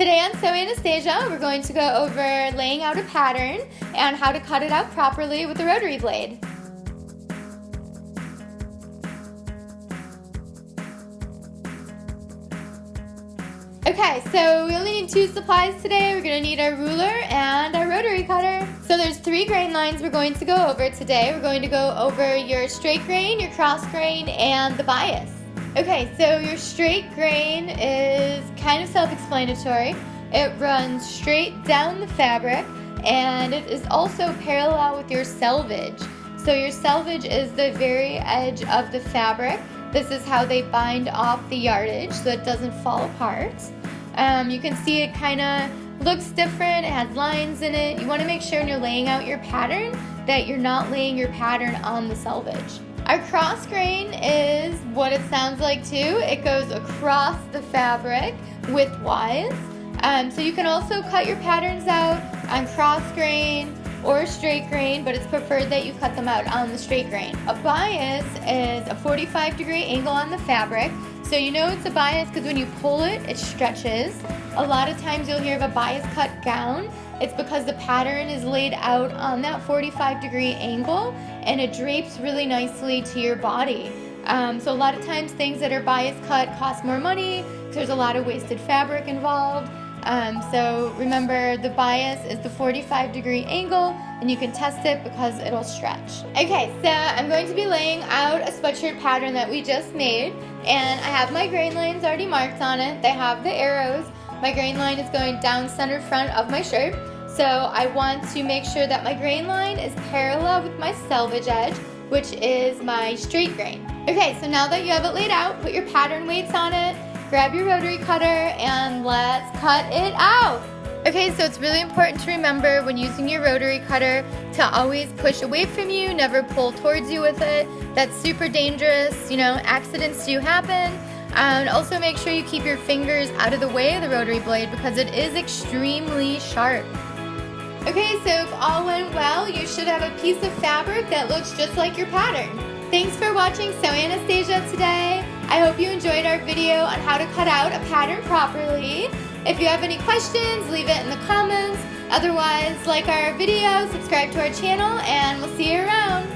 Today on Sew Anastasia, we're going to go over laying out a pattern and how to cut it out properly with a rotary blade. Okay, so we only need two supplies today. We're going to need our ruler and our rotary cutter. So there's 3 grain lines we're going to go over today. We're going to go over your straight grain, your cross grain, and the bias. Okay, so your straight grain is kind of self-explanatory. It runs straight down the fabric, and it is also parallel with your selvage. So your selvage is the very edge of the fabric. This is how they bind off the yardage so it doesn't fall apart. You can see it kind of looks different. It has lines in it. You want to make sure when you're laying out your pattern that you're not laying your pattern on the selvage. Our cross grain is what it sounds like too. It goes across the fabric widthwise. So you can also cut your patterns out on cross grain or straight grain, but it's preferred that you cut them out on the straight grain. A bias is a 45-degree angle on the fabric. So you know it's a bias because when you pull it, it stretches. A lot of times you'll hear of a bias cut gown. It's because the pattern is laid out on that 45-degree angle and it drapes really nicely to your body. So a lot of times things that are bias cut cost more money because there's a lot of wasted fabric involved. So remember, the bias is the 45-degree angle, and you can test it because it'll stretch. Okay, so I'm going to be laying out a sweatshirt pattern that we just made, and I have my grain lines already marked on it. They have the arrows. My grain line is going down center front of my shirt, so I want to make sure that my grain line is parallel with my selvage edge, which is my straight grain. Okay, so now that you have it laid out, put your pattern weights on it, grab your rotary cutter, and let's cut it out. Okay, so it's really important to remember when using your rotary cutter to always push away from you, never pull towards you with it. That's super dangerous. You know, accidents do happen. And also make sure you keep your fingers out of the way of the rotary blade because it is extremely sharp. Okay, so if all went well, you should have a piece of fabric that looks just like your pattern. Thanks for watching Sew Anastasia today. I hope you enjoyed our video on how to cut out a pattern properly. If you have any questions, leave it in the comments. Otherwise, like our video, subscribe to our channel, and we'll see you around.